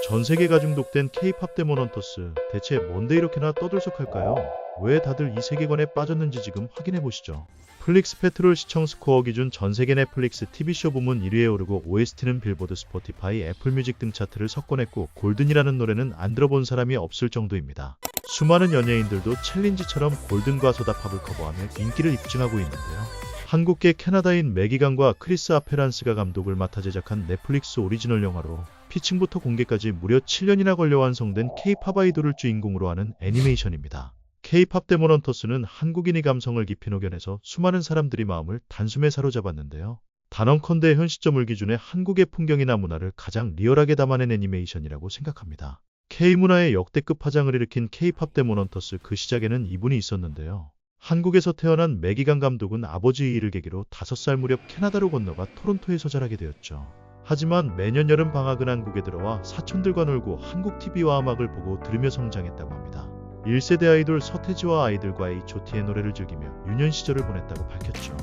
전 세계가 중독된 K-팝 데몬 헌터스, 대체 뭔데 이렇게나 떠들썩할까요? 왜 다들 이 세계관에 빠졌는지 지금 확인해보시죠. 플릭스 페트롤 시청 스코어 기준 전 세계 넷플릭스 TV쇼 부문 1위에 오르고 OST는 빌보드, 스포티파이, 애플뮤직 등 차트를 석권했고 골든이라는 노래는 안 들어본 사람이 없을 정도입니다. 수많은 연예인들도 챌린지처럼 골든과 소다팝을 커버하며 인기를 입증하고 있는데요. 한국계 캐나다인 매기강과 크리스 아페란스가 감독을 맡아 제작한 넷플릭스 오리지널 영화로 피칭부터 공개까지 무려 7년이나 걸려 완성된 K-팝 아이돌을 주인공으로 하는 애니메이션입니다. K-팝 데몬 헌터스는 한국인의 감성을 깊이 녹여내서 수많은 사람들이 마음을 단숨에 사로잡았는데요. 단언컨대 현 시점을 기준에 한국의 풍경이나 문화를 가장 리얼하게 담아낸 애니메이션이라고 생각합니다. K-문화의 역대급 파장을 일으킨 K-팝 데몬 헌터스, 그 시작에는 이분이 있었는데요. 한국에서 태어난 매기강 감독은 아버지의 일을 계기로 5살 무렵 캐나다로 건너가 토론토에서 자라게 되었죠. 하지만 매년 여름 방학은 한국에 들어와 사촌들과 놀고 한국 TV와 음악을 보고 들으며 성장했다고 합니다. 1세대 아이돌 서태지와 아이들과 H.O.T의 노래를 즐기며 유년 시절을 보냈다고 밝혔죠.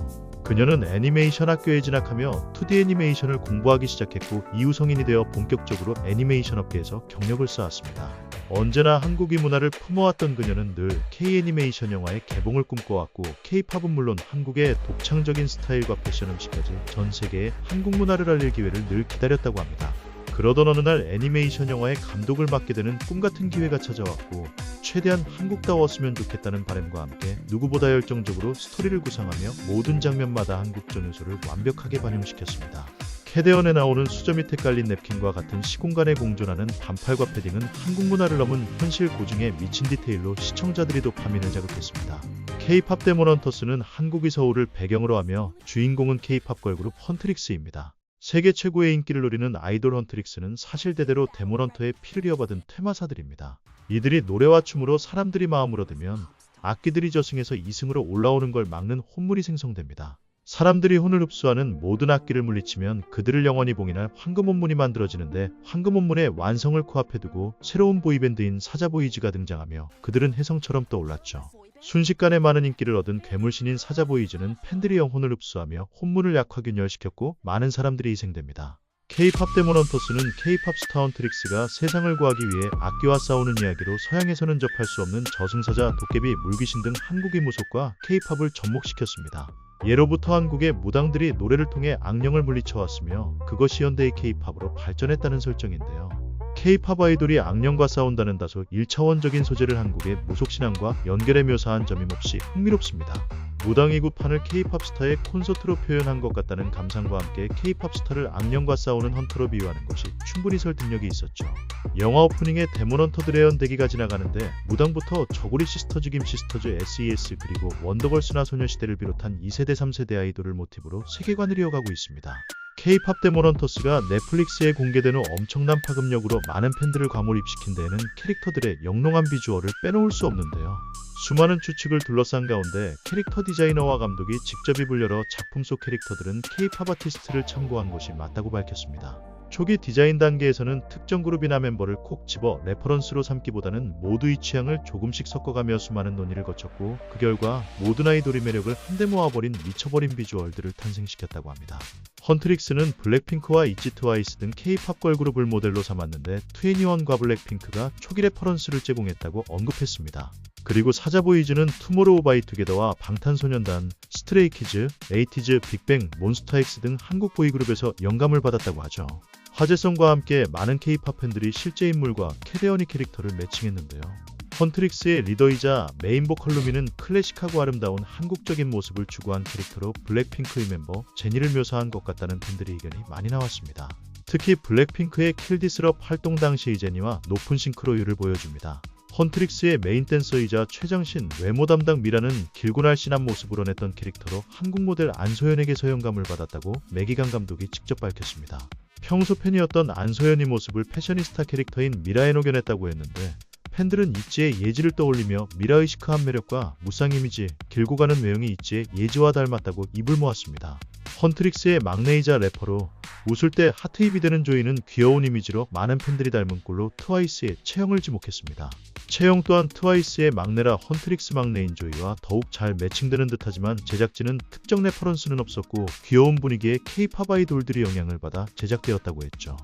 그녀는 애니메이션 학교에 진학하며 2D 애니메이션을 공부하기 시작했고 이후 성인이 되어 본격적으로 애니메이션 업계에서 경력을 쌓았습니다. 언제나 한국의 문화를 품어왔던 그녀는 늘 K-애니메이션 영화의 개봉을 꿈꿔왔고 K-팝은 물론 한국의 독창적인 스타일과 패션, 음식까지 전 세계에 한국 문화를 알릴 기회를 늘 기다렸다고 합니다. 그러던 어느 날 애니메이션 영화의 감독을 맡게 되는 꿈같은 기회가 찾아왔고 최대한 한국다웠으면 좋겠다는 바람과 함께 누구보다 열정적으로 스토리를 구상하며 모든 장면마다 한국적 요소를 완벽하게 반영시켰습니다. 캐대언에 나오는 수저 밑에 깔린 냅킨과 같은 시공간에 공존하는 반팔과 패딩은 한국 문화를 넘은 현실 고증에 미친 디테일로 시청자들이 도파민을 자극했습니다. K-팝 데몬 헌터스는 한국의 서울을 배경으로 하며 주인공은 K-팝 걸그룹 헌트릭스입니다. 세계 최고의 인기를 누리는 아이돌 헌트릭스는 사실대대로 데몬 헌터의 피를 이어받은 퇴마사들입니다. 이들이 노래와 춤으로 사람들이 마음을 얻으면 악기들이 저승에서 이승으로 올라오는 걸 막는 혼물이 생성됩니다. 사람들이 혼을 흡수하는 모든 악기를 물리치면 그들을 영원히 봉인할 황금혼문이 만들어지는데 황금혼문의 완성을 코앞에 두고 새로운 보이밴드인 사자보이즈가 등장하며 그들은 혜성처럼 떠올랐죠. 순식간에 많은 인기를 얻은 괴물신인 사자보이즈는 팬들의 영혼을 흡수하며 혼문을 약화균열시켰고 많은 사람들이 희생됩니다. K-팝 데몬 헌터스는 K-팝 스타 헌트릭스가 세상을 구하기 위해 악기와 싸우는 이야기로 서양에서는 접할 수 없는 저승사자, 도깨비, 물귀신 등 한국의 무속과 K-팝을 접목시켰습니다. 예로부터 한국의 무당들이 노래를 통해 악령을 물리쳐왔으며 그것이 현대의 K-팝으로 발전했다는 설정인데요. K-팝 아이돌이 악령과 싸운다는 다소 1차원적인 소재를 한국의 무속신앙과 연결해 묘사한 점이 몹시 흥미롭습니다. 무당의 구판을 K-팝 스타의 콘서트로 표현한 것 같다는 감상과 함께 K-팝 스타를 악령과 싸우는 헌터로 비유하는 것이 충분히 설득력이 있었죠. 영화 오프닝에 데몬 헌터들의 연대기가 지나가는데 무당부터 저고리 시스터즈, 김 시스터즈, SES 그리고 원더걸스나 소녀시대를 비롯한 2세대 3세대 아이돌을 모티브로 세계관을 이어가고 있습니다. K-팝 데몬 헌터스가 넷플릭스에 공개된 후 엄청난 파급력으로 많은 팬들을 과몰입시킨 데에는 캐릭터들의 영롱한 비주얼을 빼놓을 수 없는데요. 수많은 추측을 둘러싼 가운데 캐릭터 디자이너와 감독이 직접 입을 열어 작품 속 캐릭터들은 K-팝 아티스트를 참고한 것이 맞다고 밝혔습니다. 초기 디자인 단계에서는 특정 그룹이나 멤버를 콕 집어 레퍼런스로 삼기보다는 모두의 취향을 조금씩 섞어가며 수많은 논의를 거쳤고 그 결과 모든 아이돌의 매력을 한데 모아버린 미쳐버린 비주얼들을 탄생시켰다고 합니다. 헌트릭스는 블랙핑크와 있지 트와이스 등 K-팝 걸그룹을 모델로 삼았는데 2NE1과 블랙핑크가 초기 레퍼런스를 제공했다고 언급했습니다. 그리고 사자보이즈는 투모로우바이투게더와 방탄소년단, 스트레이키즈, 에이티즈, 빅뱅, 몬스타엑스 등 한국 보이그룹에서 영감을 받았다고 하죠. 화제성과 함께 많은 K-팝 팬들이 실제 인물과 캐대언이 캐릭터를 매칭했는데요. 헌트릭스의 리더이자 메인 보컬 루미는 클래식하고 아름다운 한국적인 모습을 추구한 캐릭터로 블랙핑크의 멤버 제니를 묘사한 것 같다는 팬들의 의견이 많이 나왔습니다. 특히 블랙핑크의 킬디스럽 활동 당시의 제니와 높은 싱크로율을 보여줍니다. 헌트릭스의 메인 댄서이자 최장신, 외모 담당 미라는 길고 날씬한 모습으로 냈던 캐릭터로 한국 모델 안소연에게서 영감을 받았다고 매기강 감독이 직접 밝혔습니다. 평소 팬이었던 안소연의 모습을 패셔니스타 캐릭터인 미라에 녹여냈다고 했는데 팬들은 있지의 예지를 떠올리며 미라의 시크한 매력과 무쌍 이미지, 길고 가는 외형이 있지의 예지와 닮았다고 입을 모았습니다. 헌트릭스의 막내이자 래퍼로 웃을 때 하트입이 되는 조이는 귀여운 이미지로 많은 팬들이 닮은 꼴로 트와이스의 채영을 지목했습니다. 채영 또한 트와이스의 막내라 헌트릭스 막내인 조이와 더욱 잘 매칭되는 듯하지만 제작진은 특정 레퍼런스는 없었고 귀여운 분위기에 K-팝 아이돌들이 영향을 받아 제작되었다고 했죠.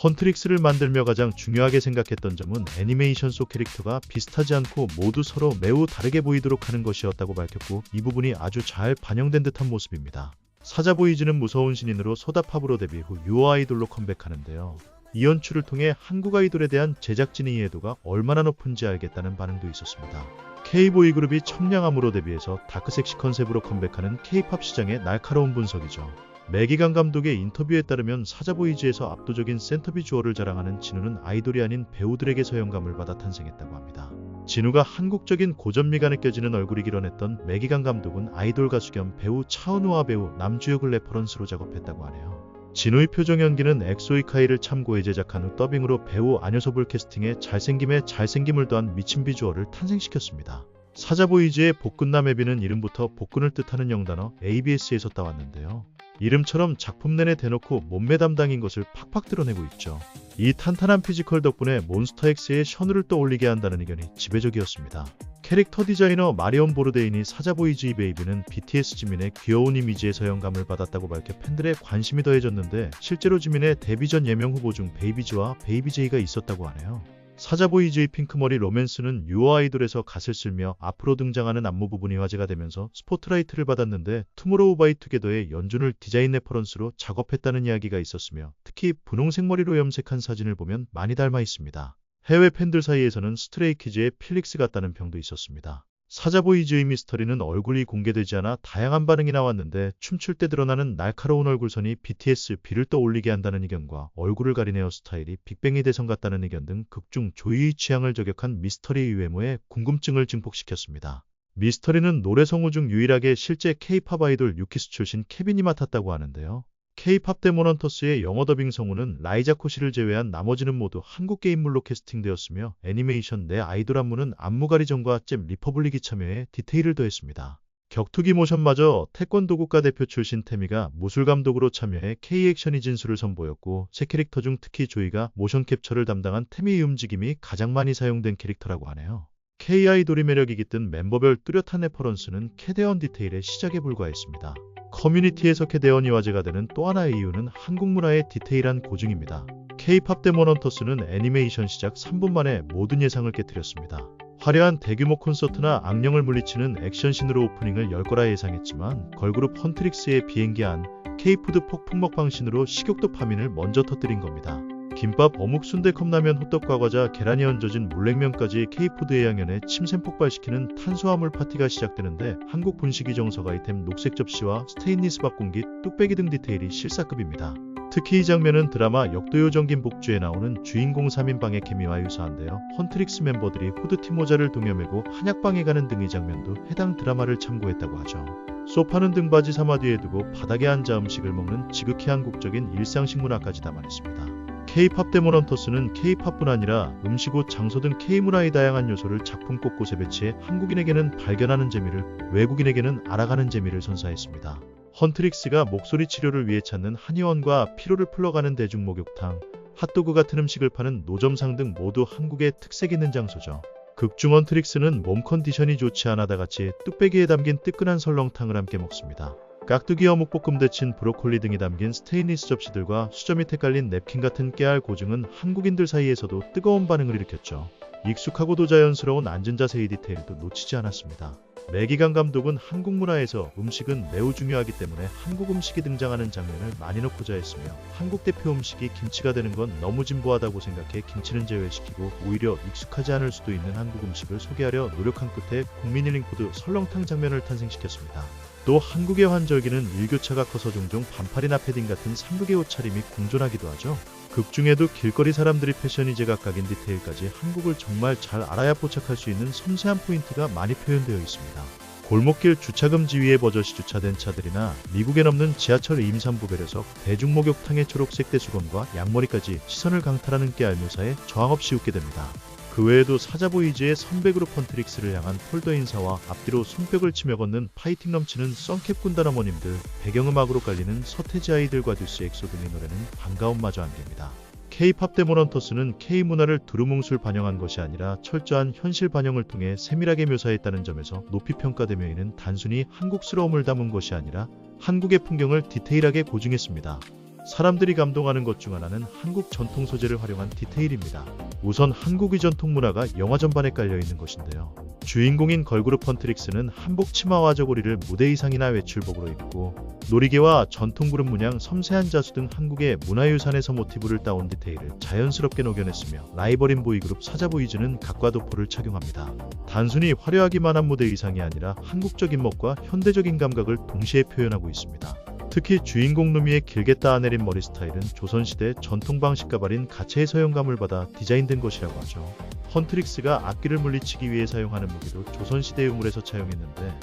헌트릭스를 만들며 가장 중요하게 생각했던 점은 애니메이션 속 캐릭터가 비슷하지 않고 모두 서로 매우 다르게 보이도록 하는 것이었다고 밝혔고, 이 부분이 아주 잘 반영된 듯한 모습입니다. 사자보이즈는 무서운 신인으로 소다팝으로 데뷔 후 유어 아이돌로 컴백하는데요. 이 연출을 통해 한국 아이돌에 대한 제작진의 이해도가 얼마나 높은지 알겠다는 반응도 있었습니다. K-보이 그룹이 청량함으로 데뷔해서 다크섹시 컨셉으로 컴백하는 K-팝 시장의 날카로운 분석이죠. 매기강 감독의 인터뷰에 따르면 사자보이즈에서 압도적인 센터 비주얼을 자랑하는 진우는 아이돌이 아닌 배우들에게서 영감을 받아 탄생했다고 합니다. 진우가 한국적인 고전미가 느껴지는 얼굴이기로 했던 매기강 감독은 아이돌 가수 겸 배우 차은우와 배우 남주혁을 레퍼런스로 작업했다고 하네요. 진우의 표정 연기는 엑소의 카이를 참고해 제작한 후 더빙으로 배우 안효섭을 캐스팅해 잘생김에 잘생김을 더한 미친 비주얼을 탄생시켰습니다. 사자보이즈의 복근남 애비는 이름부터 복근을 뜻하는 영단어 ABS에서 따왔는데요. 이름처럼 작품 내내 대놓고 몸매 담당인 것을 팍팍 드러내고 있죠. 이 탄탄한 피지컬 덕분에 몬스타엑스의 션우를 떠올리게 한다는 의견이 지배적이었습니다. 캐릭터 디자이너 마리온 보르데인이 사자보이즈의 베이비는 BTS 지민의 귀여운 이미지에서 영감을 받았다고 밝혀 팬들의 관심이 더해졌는데, 실제로 지민의 데뷔 전 예명 후보 중 베이비즈와 베이비제이가 있었다고 하네요. 사자보이즈의 핑크머리 로맨스는 유어 아이돌에서 갓을 쓸며 앞으로 등장하는 안무 부분이 화제가 되면서 스포트라이트를 받았는데, 투모로우바이투게더의 연준을 디자인 레퍼런스로 작업했다는 이야기가 있었으며, 특히 분홍색 머리로 염색한 사진을 보면 많이 닮아 있습니다. 해외 팬들 사이에서는 스트레이키즈의 필릭스 같다는 평도 있었습니다. 사자보이즈의 미스터리는 얼굴이 공개되지 않아 다양한 반응이 나왔는데, 춤출 때 드러나는 날카로운 얼굴선이 BTS B를 떠올리게 한다는 의견과 얼굴을 가린 헤어스타일이 빅뱅의 대성 같다는 의견 등 극중 조이의 취향을 저격한 미스터리의 외모에 궁금증을 증폭시켰습니다. 미스터리는 노래 성우 중 유일하게 실제 K-팝 아이돌 유키스 출신 케빈이 맡았다고 하는데요. K-팝 데몬헌터스의 영어 더빙 성우는 라이자 코시를 제외한 나머지는 모두 한국 게임물로 캐스팅되었으며, 애니메이션 내 아이돌 안무는 안무가리전과 잼 리퍼블릭이 참여해 디테일을 더했습니다. 격투기 모션마저 태권도 국가대표 출신 태미가 무술 감독으로 참여해 K-액션이 진수를 선보였고, 새 캐릭터 중 특히 조이가 모션 캡처를 담당한 태미의 움직임이 가장 많이 사용된 캐릭터라고 하네요. K-아이돌이 매력이 깃든 멤버별 뚜렷한 레퍼런스는 캐대언 디테일의 시작에 불과했습니다. 커뮤니티에서 캐대언이 화제가 되는 또 하나의 이유는 한국 문화의 디테일한 고증입니다. K-팝 데몬헌터스는 애니메이션 시작 3분 만에 모든 예상을 깨뜨렸습니다. 화려한 대규모 콘서트나 악령을 물리치는 액션씬으로 오프닝을 열 거라 예상했지만, 걸그룹 헌트릭스의 비행기 안 K-푸드 폭풍 먹방신으로 식욕도 파민을 먼저 터뜨린 겁니다. 김밥, 어묵, 순대, 컵라면, 호떡과 과자, 계란이 얹어진 물냉면까지 K-푸드의 양연에 침샘 폭발시키는 탄수화물 파티가 시작되는데, 한국 분식이 정석 아이템 녹색 접시와 스테인리스 밥공기, 뚝배기 등 디테일이 실사급입니다. 특히 이 장면은 드라마 역도요 정긴 복주에 나오는 주인공 3인방의 케미와 유사한데요. 헌트릭스 멤버들이 후드티 모자를 동여매고 한약방에 가는 등 이 장면도 해당 드라마를 참고했다고 하죠. 소파는 등받이 삼아 뒤에 두고 바닥에 앉아 음식을 먹는 지극히 한국적인 일상식 문화까지 담아냈습니다. K-팝 데몬헌터스는 K-팝뿐 아니라 음식, 옷, 장소 등 K-문화의 다양한 요소를 작품 곳곳에 배치해 한국인에게는 발견하는 재미를, 외국인에게는 알아가는 재미를 선사했습니다. 헌트릭스가 목소리 치료를 위해 찾는 한의원과 피로를 풀러가는 대중목욕탕, 핫도그 같은 음식을 파는 노점상 등 모두 한국의 특색 있는 장소죠. 극중 헌트릭스는 몸 컨디션이 좋지 않아 다같이 뚝배기에 담긴 뜨끈한 설렁탕을 함께 먹습니다. 깍두기, 어묵볶음, 데친 브로콜리 등이 담긴 스테인리스 접시들과 수저 밑에 깔린 냅킨 같은 깨알 고증은 한국인들 사이에서도 뜨거운 반응을 일으켰죠. 익숙하고도 자연스러운 앉은 자세의 디테일도 놓치지 않았습니다. 매기강 감독은 한국 문화에서 음식은 매우 중요하기 때문에 한국 음식이 등장하는 장면을 많이 넣고자 했으며, 한국 대표 음식이 김치가 되는 건 너무 진보하다고 생각해 김치는 제외시키고 오히려 익숙하지 않을 수도 있는 한국 음식을 소개하려 노력한 끝에 국민 힐링푸드 설렁탕 장면을 탄생시켰습니다. 또 한국의 환절기는 일교차가 커서 종종 반팔이나 패딩 같은 상극의 옷차림이 공존하기도 하죠. 극중에도 길거리 사람들이 패션이 제각각인 디테일까지 한국을 정말 잘 알아야 포착할 수 있는 섬세한 포인트가 많이 표현되어 있습니다. 골목길 주차금지 위에 버젓이 주차된 차들이나 미국엔 없는 지하철 임산부배려석, 대중목욕탕의 초록색 대수건과 양머리까지 시선을 강탈하는 깨알 묘사에 저항 없이 웃게 됩니다. 그 외에도 사자보이즈의 선배그룹 헌트릭스를 향한 폴더 인사와 앞뒤로 손뼉을 치며 걷는 파이팅 넘치는 썬캡 군단 어머님들, 배경음악으로 깔리는 서태지 아이들과 듀스 엑소 등의 노래는 반가움마저 안깁니다. K-팝 데몬헌터스는 K-문화를 두루뭉술 반영한 것이 아니라 철저한 현실 반영을 통해 세밀하게 묘사했다는 점에서 높이 평가되며, 이는 단순히 한국스러움을 담은 것이 아니라 한국의 풍경을 디테일하게 고증했습니다. 사람들이 감동하는 것 중 하나는 한국 전통 소재를 활용한 디테일입니다. 우선 한국의 전통 문화가 영화 전반에 깔려 있는 것인데요. 주인공인 걸그룹 헌트릭스는 한복 치마와 저고리를 무대 의상이나 외출복으로 입고 놀이개와 전통 그룹 문양, 섬세한 자수 등 한국의 문화유산에서 모티브를 따온 디테일을 자연스럽게 녹여냈으며 라이벌인 보이그룹 사자보이즈는 각과 도포를 착용합니다. 단순히 화려하기만 한 무대 의상이 아니라 한국적인 멋과 현대적인 감각을 동시에 표현하고 있습니다. 특히 주인공 루미의 길게 따내린 머리 스타일은 조선시대 전통 방식 가발인 가채의 서형감을 받아 디자인된 것이라고 하죠. 헌트릭스가 악귀를 물리치기 위해 사용하는 무기도 조선시대 유물에서 차용했는데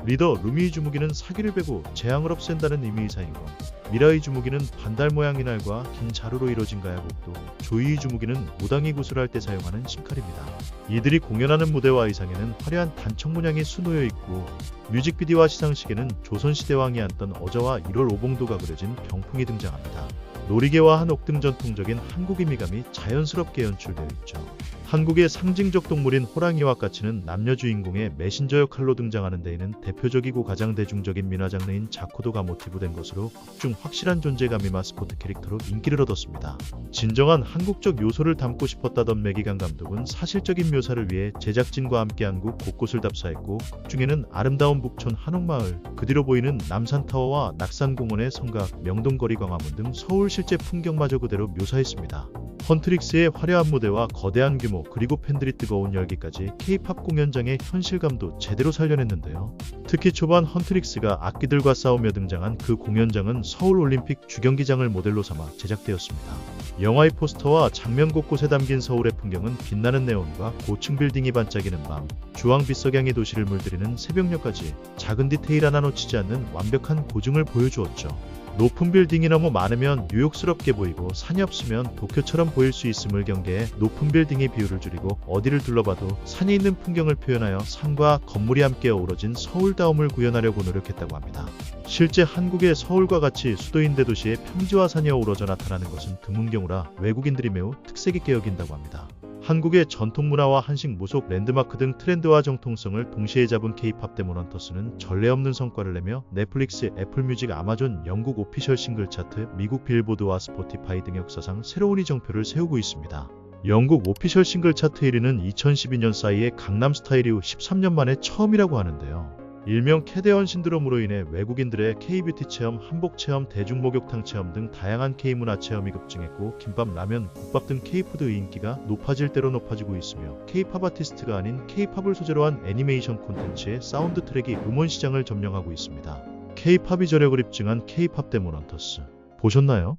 리더 루미의 주무기는 사기를 베고 재앙을 없앤다는 의미의 사인검, 미라의 주무기는 반달 모양의 날과 긴 자루로 이뤄진 가야곡도, 조이의 주무기는 무당이 구슬할 때 사용하는 심칼입니다. 이들이 공연하는 무대와 의상에는 화려한 단청 문양이 수놓여 있고 뮤직비디오와 시상식에는 조선시대 왕이 앉던 어저와 1월 오봉도가 그려진 병풍이 등장합니다. 놀이개와 한옥 등 전통적인 한국의 미감이 자연스럽게 연출되어 있죠. 한국의 상징적 동물인 호랑이와 까치는 남녀 주인공의 메신저 역할로 등장하는 데에는 대표적이고 가장 대중적인 민화 장르인 자코도가 모티브된 것으로 극중 확실한 존재감이 마스코트 캐릭터로 인기를 얻었습니다. 진정한 한국적 요소를 담고 싶었다던 매기강 감독은 사실적인 묘사를 위해 제작진과 함께 한국 곳곳을 답사했고 극중에는 아름다운 북촌 한옥마을, 그 뒤로 보이는 남산타워와 낙산공원의 성곽, 명동거리 광화문 등 서울 실제 풍경마저 그대로 묘사했습니다. 헌트릭스의 화려한 무대와 거대한 규모 그리고 팬들이 뜨거운 열기까지 K-팝 공연장의 현실감도 제대로 살려냈는데요. 특히 초반 헌트릭스가 악기들과 싸우며 등장한 그 공연장은 서울올림픽 주경기장을 모델로 삼아 제작되었습니다. 영화의 포스터와 장면 곳곳에 담긴 서울의 풍경은 빛나는 네온과 고층 빌딩이 반짝이는 밤, 주황빛 석양이 도시를 물들이는 새벽녘까지 작은 디테일 하나 놓치지 않는 완벽한 고증을 보여주었죠. 높은 빌딩이 너무 많으면 뉴욕스럽게 보이고 산이 없으면 도쿄처럼 보일 수 있음을 경계해 높은 빌딩의 비율을 줄이고 어디를 둘러봐도 산이 있는 풍경을 표현하여 산과 건물이 함께 어우러진 서울다움을 구현하려고 노력했다고 합니다. 실제 한국의 서울과 같이 수도인 대도시에 평지와 산이 어우러져 나타나는 것은 드문 경우라 외국인들이 매우 특색 있게 여긴다고 합니다. 한국의 전통문화와 한식 무속 랜드마크 등 트렌드와 정통성을 동시에 잡은 K-팝 데몬 헌터스는 전례 없는 성과를 내며 넷플릭스, 애플뮤직, 아마존, 영국 오피셜 싱글 차트, 미국 빌보드와 스포티파이 등 역사상 새로운 이정표를 세우고 있습니다. 영국 오피셜 싱글 차트 1위는 2012년 싸이의 강남스타일 이후 13년 만에 처음이라고 하는데요. 일명 캐대언 신드롬으로 인해 외국인들의 K-뷰티 체험, 한복 체험, 대중목욕탕 체험 등 다양한 K-문화 체험이 급증했고 김밥, 라면, 국밥 등 K-푸드의 인기가 높아질 대로 높아지고 있으며 K-팝 아티스트가 아닌 K-팝을 소재로 한 애니메이션 콘텐츠의 사운드 트랙이 음원 시장을 점령하고 있습니다. K-팝이 저력을 입증한 K-팝 데몬 헌터스 보셨나요?